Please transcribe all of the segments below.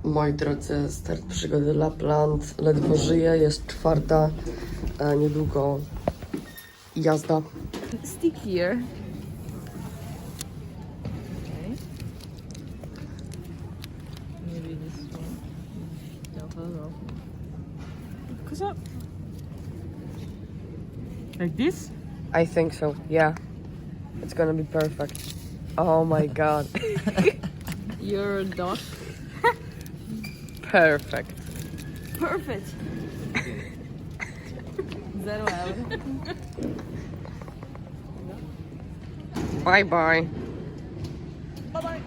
Moi drodzy, start przygody Lapland ledwo żyje, jest 4:00, a niedługo jazda. Stick here. Okay. Maybe this one. No. Cause up. Like this? I think so, yeah. It's gonna be perfect. Oh my god. You're a dog. Perfect. Perfect. Zero out. Bye bye. Bye bye.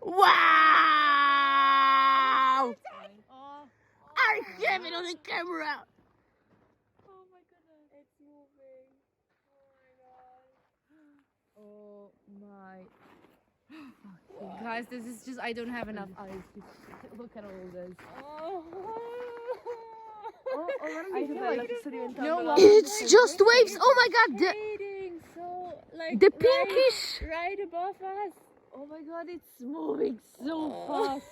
Wow! I have it on the camera! Oh my goodness, it's moving. Oh my god. Oh my. Guys, this is just, I don't have enough eyes. Look at all this. I feel like no, It's just waves! Oh my god! so The pinkish! right above us. Oh my god, it's moving so fast.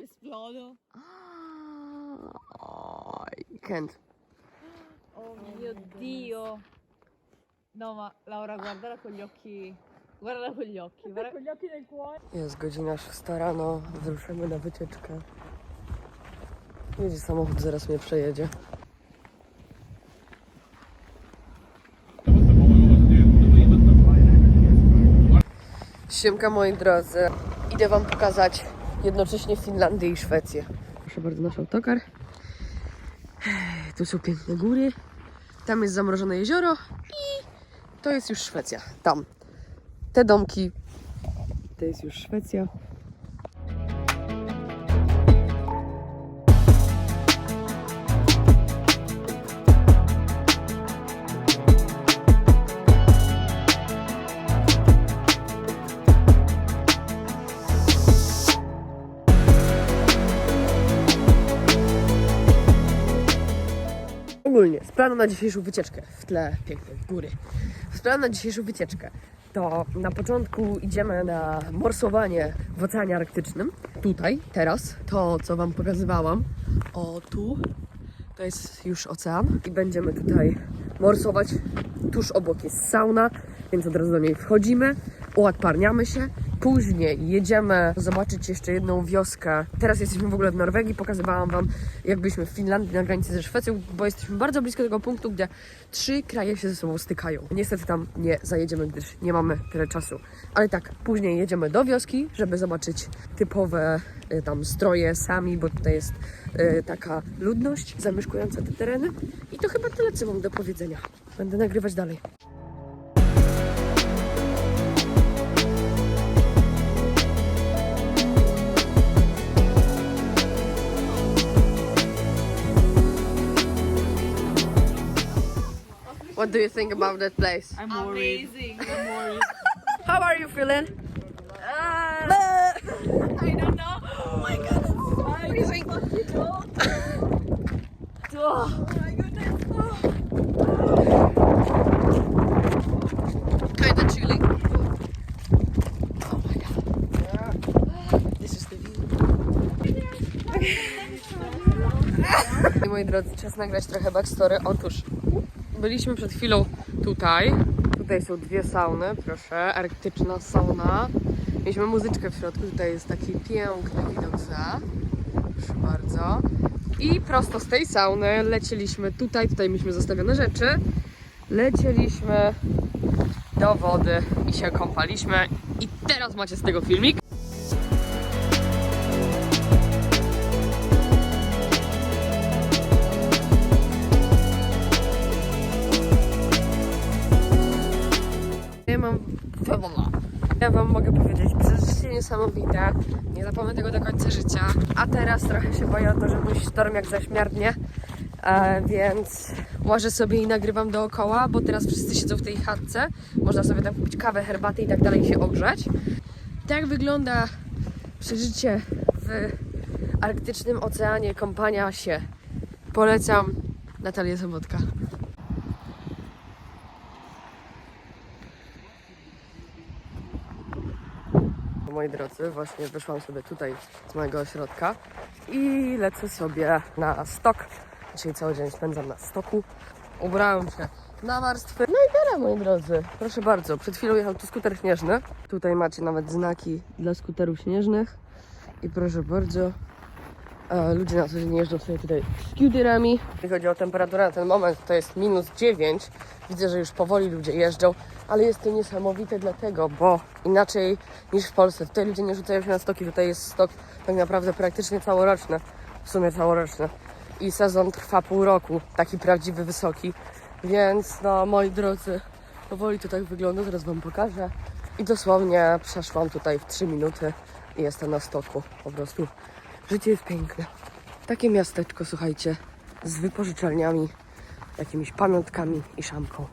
Esplodo. Oh, I can't. Oh mio Dio. No, ma Laura, guardala con gli occhi. Guardala con gli occhi. Guarda con gli occhi del cuore. Jest godzina 6 rano, wyruszymy na wycieczkę. Jedzie samochód, zaraz mnie przejedzie. Siemka moi drodzy, idę wam pokazać jednocześnie Finlandię i Szwecję. Proszę bardzo, nasz autokar. Tu są piękne góry, tam jest zamrożone jezioro i to jest już Szwecja. Tam, te domki, to jest już Szwecja. Ogólnie, z planu na dzisiejszą wycieczkę, w tle piękne góry, z planu na dzisiejszą wycieczkę, to na początku idziemy na morsowanie w Oceanie Arktycznym. Tutaj, teraz, to co wam pokazywałam, o tu, to jest już ocean i będziemy tutaj morsować. Tuż obok jest sauna, więc od razu do niej wchodzimy, uodparniamy się. Później jedziemy zobaczyć jeszcze jedną wioskę. Teraz jesteśmy w ogóle w Norwegii. Pokazywałam wam, jak byliśmy w Finlandii na granicy ze Szwecją, bo jesteśmy bardzo blisko tego punktu, gdzie 3 kraje się ze sobą stykają. Niestety tam nie zajedziemy, gdyż nie mamy tyle czasu. Ale tak, później jedziemy do wioski, żeby zobaczyć typowe tam stroje sami, bo tutaj jest taka ludność zamieszkująca te tereny. I to chyba tyle, co mam do powiedzenia. Będę nagrywać dalej. What do you think about that place? I'm worried. Amazing. I'm worried. How are you feeling? I don't know. Oh my god, it's freezing. Oh my goodness. Kinda chilly. Oh my god. This is the view. Moi drodzy, czas nagrać trochę backstory. Otóż byliśmy przed chwilą tutaj. Tutaj są 2 sauny, proszę. Arktyczna sauna. Mieliśmy muzyczkę w środku. Tutaj jest taki piękny widok za. Proszę bardzo. I prosto z tej sauny lecieliśmy tutaj. Tutaj mieliśmy zostawione rzeczy. Lecieliśmy do wody i się kąpaliśmy. I teraz macie z tego filmik. Ja wam mogę powiedzieć, przeżycie niesamowite. Nie zapomnę tego do końca życia. A teraz trochę się boję o to, że mój sztorm jak zaśmierdnie, więc łażę sobie i nagrywam dookoła, bo teraz wszyscy siedzą w tej chatce. Można sobie tam kupić kawę, herbatę i tak dalej i się ogrzać. Tak wygląda przeżycie w arktycznym oceanie, kąpania się. Polecam. Natalia Sobotka. Moi drodzy, właśnie wyszłam sobie tutaj z mojego ośrodka i lecę sobie na stok. Dzisiaj cały dzień spędzam na stoku. Ubrałam się na warstwy. No i tyle, moi drodzy. Proszę bardzo, przed chwilą jechał tu skuter śnieżny. Tutaj macie nawet znaki dla skuterów śnieżnych. I proszę bardzo, ludzie na co dzień jeżdżą sobie tutaj skuterami. Jeśli chodzi o temperaturę na ten moment, to jest -9. Widzę, że już powoli ludzie jeżdżą, ale jest to niesamowite dlatego, bo inaczej niż w Polsce. Tutaj ludzie nie rzucają się na stoki, tutaj jest stok tak naprawdę praktycznie całoroczny. W sumie całoroczny. I sezon trwa pół roku, taki prawdziwy, wysoki. Więc no, moi drodzy, powoli to tak wygląda, zaraz wam pokażę. I dosłownie przeszłam tutaj w 3 minuty i jestem na stoku. Po prostu życie jest piękne. Takie miasteczko, słuchajcie, z wypożyczalniami, jakimiś pamiątkami i szamką.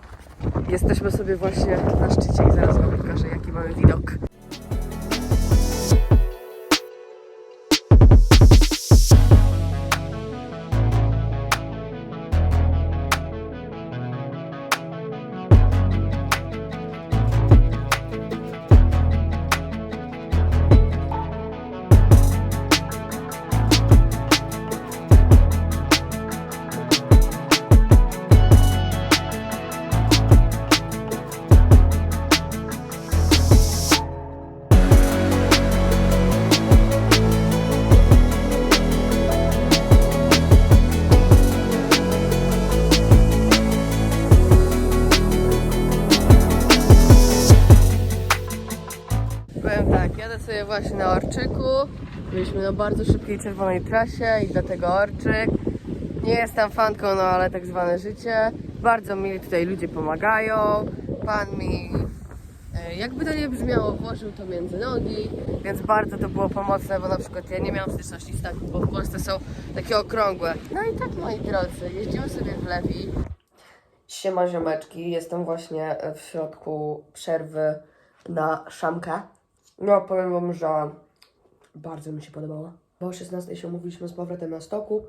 Jesteśmy sobie właśnie na szczycie i zaraz wam pokażę, jaki mamy widok. Powiem tak, jadę sobie właśnie na Orczyku. Byliśmy na bardzo szybkiej czerwonej trasie i dlatego Orczyk. Nie jestem fanką, no ale tak zwane życie. Bardzo mili tutaj ludzie pomagają. Pan mi, jakby to nie brzmiało, włożył to między nogi, więc bardzo to było pomocne, bo na przykład ja nie miałam styczności z takim, bo w Polsce są takie okrągłe. No i tak, moi drodzy, jeździmy sobie w Lewi. Siema ziomeczki, jestem właśnie w środku przerwy na szamkę. No, powiem wam, że bardzo mi się podobało. Bo o 16 się umówiliśmy z powrotem na stoku.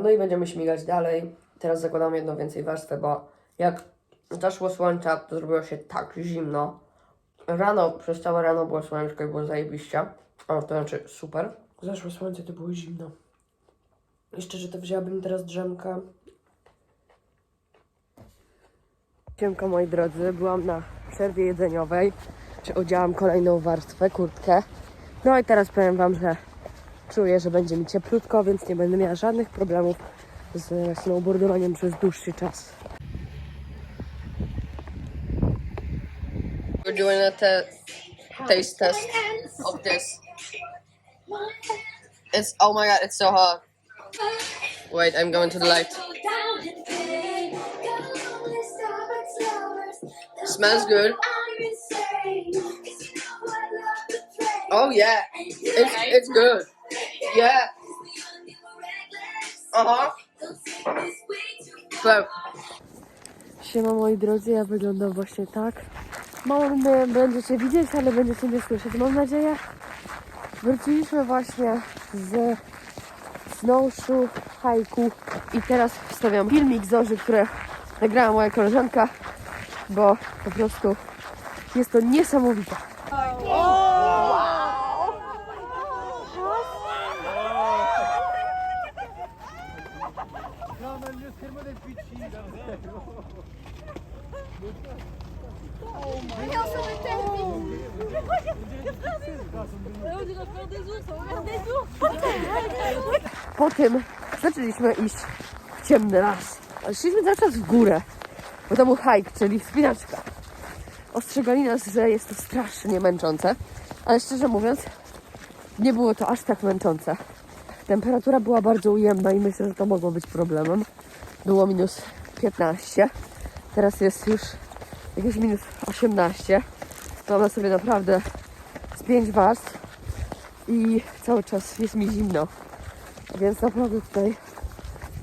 No i będziemy śmigać dalej. Teraz zakładam jedną więcej warstwę, bo jak zaszło słońce, to zrobiło się tak zimno. Rano, przez całe rano było słoneczko i było zajebiście. O, to znaczy super. Zaszło słońce, to było zimno. I szczerze to wzięłabym teraz drzemkę. Siemka, moi drodzy, byłam na przerwie jedzeniowej. Odziałam kolejną warstwę, kurtkę. No i teraz powiem wam, że czuję, że będzie mi cieplutko, więc nie będę miała żadnych problemów z snowboardowaniem przez dłuższy czas. We're doing a taste test of this. It's, oh my god, it's so hot. Wait, I'm going to the light. Smells good. Oh yeah, it's good. Yeah. So. Siema, moi drodzy, ja wyglądam właśnie tak. Mało mnie będziecie widzieć, ale będziecie mnie słyszeć, mam nadzieję. Wróciliśmy właśnie z snowshoe, hajku i teraz wstawiam filmik Zorzy, które nagrała moja koleżanka, bo po prostu jest to niesamowite. Potem zaczęliśmy iść w ciemny las. Ale szliśmy cały czas w górę, bo to był hike, czyli wspinaczka. Ostrzegali nas, że jest to strasznie męczące, ale szczerze mówiąc, nie było to aż tak męczące. Temperatura była bardzo ujemna i myślę, że to mogło być problemem. Było -15, teraz jest już jakieś -18. Mam sobie naprawdę z 5 warstw i cały czas jest mi zimno. Więc naprawdę tutaj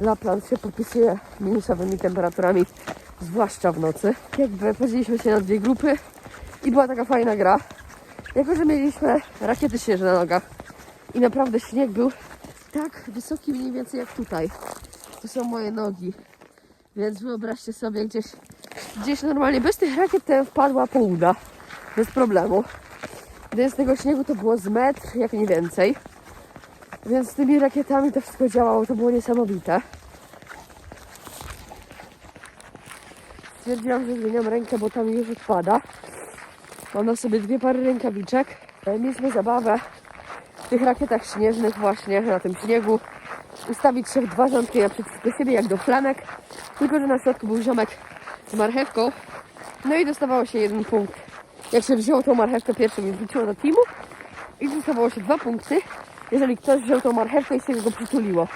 Lapland się popisuje minusowymi temperaturami, zwłaszcza w nocy. Jakby podzieliliśmy się na dwie grupy i była taka fajna gra. Jako że mieliśmy rakiety śnieżne na nogach i naprawdę śnieg był tak wysoki mniej więcej jak tutaj. To są moje nogi. Więc wyobraźcie sobie, gdzieś normalnie bez tych rakiet wpadła po uda. Bez problemu. Więc tego śniegu to było z metr, jak nie więcej. Więc z tymi rakietami to wszystko działało, to było niesamowite. Stwierdziłam, że zmieniam rękę, bo tam już odpada. Mam na sobie 2 pary rękawiczek. Mieliśmy zabawę w tych rakietach śnieżnych właśnie, na tym śniegu. Ustawić się w 2 rządki naprzeciwko siebie, jak do flanek. Tylko że na środku był ziomek z marchewką. No i dostawało się 1 punkt. Jak się wzięło tą marchewkę pierwszym i wrzuciło do teamu. I dostawało się 2 punkty, jeżeli ktoś wziął tą marchewkę i się go przytuliło.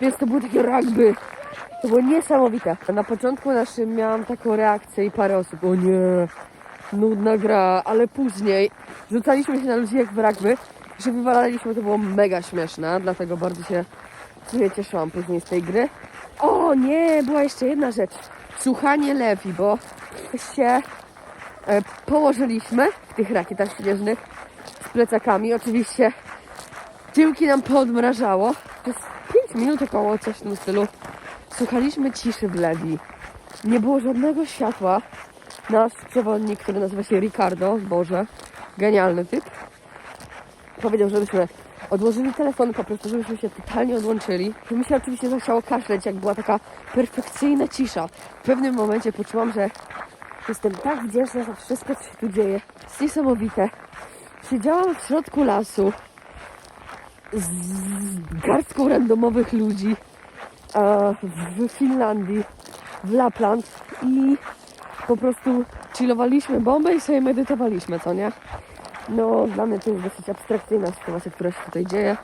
Więc to było takie rugby. To było niesamowite. Na początku naszym miałam taką reakcję i parę osób. O nie, nudna gra, ale później rzucaliśmy się na ludzi jak w rugby. Się wywalaliśmy, to było mega śmieszne. Dlatego bardzo się cieszyłam później z tej gry. O nie, była jeszcze jedna rzecz. Słuchanie lewi, bo się położyliśmy w tych rakietach śnieżnych z plecakami. Oczywiście tyłki nam poodmrażało. Przez 5 minut około, coś w tym stylu. Słuchaliśmy ciszy w lewi. Nie było żadnego światła. Nasz przewodnik, który nazywa się Ricardo, Boże, genialny typ, powiedział, żebyśmy odłożyli telefon, po prostu żebyśmy się totalnie odłączyli. Mi się oczywiście zachciało kaszleć, jak była taka perfekcyjna cisza. W pewnym momencie poczułam, że jestem tak wdzięczna za wszystko, co się tu dzieje. Jest niesamowite. Siedziałam w środku lasu z garstką randomowych ludzi w Finlandii, w Lapland i po prostu chillowaliśmy bombę i sobie medytowaliśmy, co nie? No, dla mnie to jest dosyć abstrakcyjna sytuacja, która się tutaj dzieje,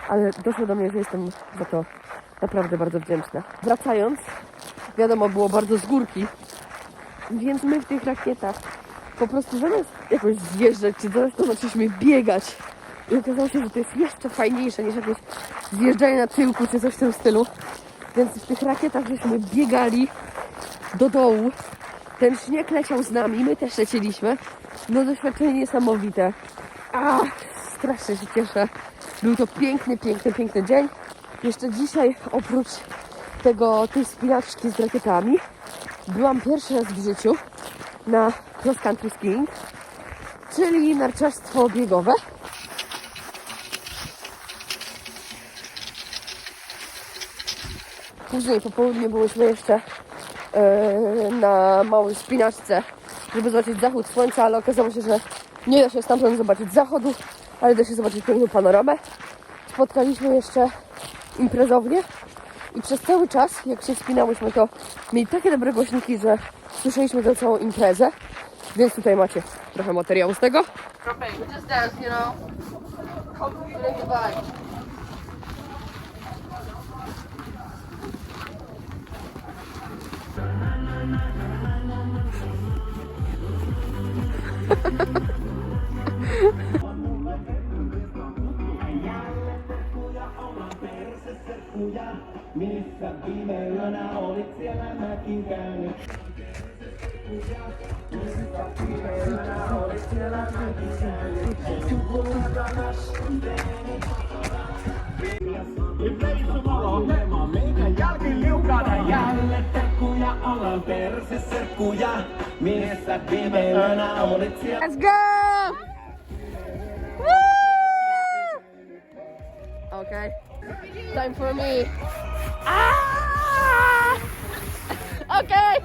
ale doszło do mnie, że jestem za to naprawdę bardzo wdzięczna. Wracając, wiadomo, było bardzo z górki, więc my w tych rakietach po prostu zamiast jakoś zjeżdżać czy coś, to zaczęliśmy biegać. I okazało się, że to jest jeszcze fajniejsze niż jakieś zjeżdżanie na tyłku czy coś w tym stylu. Więc w tych rakietach żeśmy biegali do dołu. Ten śnieg leciał z nami, my też lecieliśmy. No doświadczenie niesamowite. Strasznie się cieszę. Był to piękny, piękny, piękny dzień. Jeszcze dzisiaj oprócz tej spinaczki z rakietami byłam pierwszy raz w życiu na cross country skiing, czyli narciarstwo biegowe. Później po południu byłyśmy jeszcze na małej spinaczce, żeby zobaczyć zachód słońca, ale okazało się, że nie da się stamtąd zobaczyć zachodu, ale da się zobaczyć piękną panoramę. Spotkaliśmy jeszcze imprezownię i przez cały czas, jak się wspinałyśmy, to mieli takie dobre głośniki, że słyszeliśmy tę całą imprezę, więc tutaj macie trochę materiału z tego. Just dance, you know. Missä viime yönä olit siellä mäkin käynyt? Missä viime yönä olit siellä mäkin käynyt? Meidän jälkeen liukana jälleen terkkuja, ollaan perseserkkuja. Missä viime yönä olit siellä? Let's go! Woo! Okay. Time for me. Okay.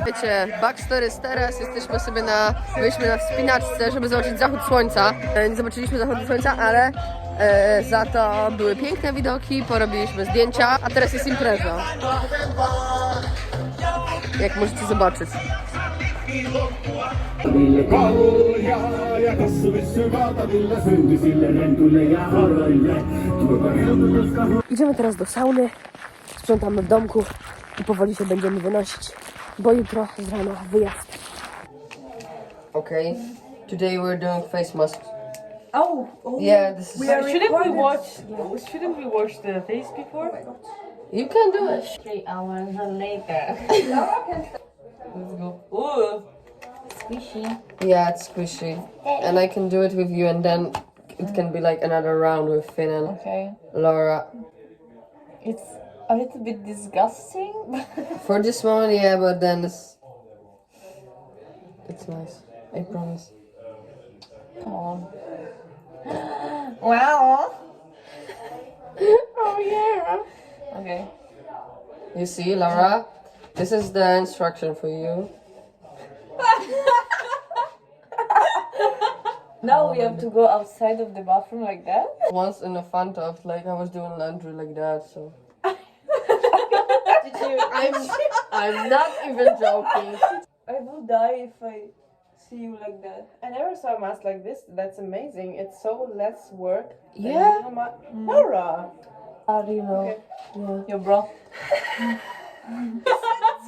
Wiecie, backstory jest teraz, byliśmy na wspinaczce, żeby zobaczyć zachód słońca. Nie zobaczyliśmy zachodu słońca, ale za to były piękne widoki, porobiliśmy zdjęcia, a teraz jest impreza. Jak możecie zobaczyć. Idziemy teraz do sauny, sprzątamy w domku i powoli się będziemy wynosić, bo jutro z rana wyjazd. Okay. Today we're doing face mask. Oh, Yeah, this is. Shouldn't we wash the face before? You can do it. 3 hours later. Let's go. Ooh. Squishy. Yeah, it's squishy, and I can do it with you, and then it can be like another round with Finn and Okay. Laura. It's a little bit disgusting. For this moment, yeah, but then it's nice. I promise. Come on. Wow. Oh yeah. Okay. You see, Laura, this is the instruction for you. Now we have to go outside of the bathroom like that. Once in the front of like I was doing laundry like that, so. Did you? I'm not even joking. I will die if I see you like that. I never saw a mask like this. That's amazing. It's so less work. Yeah. Laura. How do you know? Okay. Yeah. Your bro.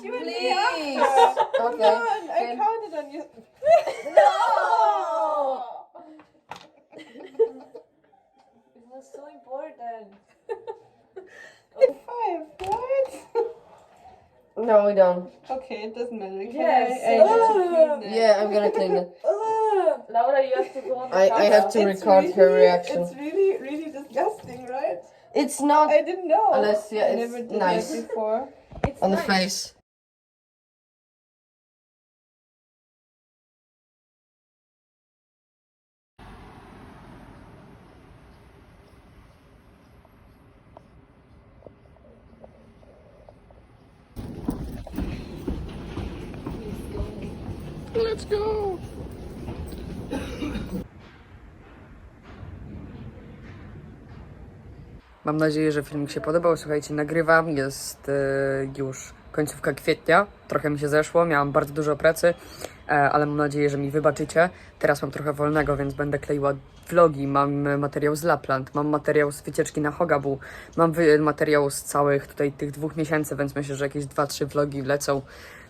Please. Okay. I counted on you. No! It was so important. 5. What? No, we don't. Okay, it doesn't matter. Yes. I need to clean that. Yeah, I'm gonna clean it. Laura, you have to go on the I have to record her reaction. It's really, really disgusting, right? It's not I didn't know. unless yeah, I it's never did nice that before. It's on the nice. face. Let's go. Mam nadzieję, że filmik się podobał. Słuchajcie, nagrywam. Jest już końcówka kwietnia. Trochę mi się zeszło. Miałam bardzo dużo pracy, ale mam nadzieję, że mi wybaczycie. Teraz mam trochę wolnego, więc będę kleiła vlogi. Mam materiał z Lapland, mam materiał z wycieczki na Hogabu, mam materiał z całych tutaj tych 2 miesięcy, więc myślę, że jakieś 2-3 vlogi lecą.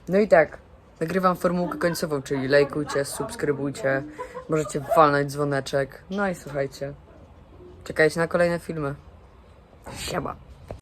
No i tak, nagrywam formułkę końcową, czyli lajkujcie, subskrybujcie, możecie walnąć dzwoneczek. No i słuchajcie, czekajcie na kolejne filmy. Siema.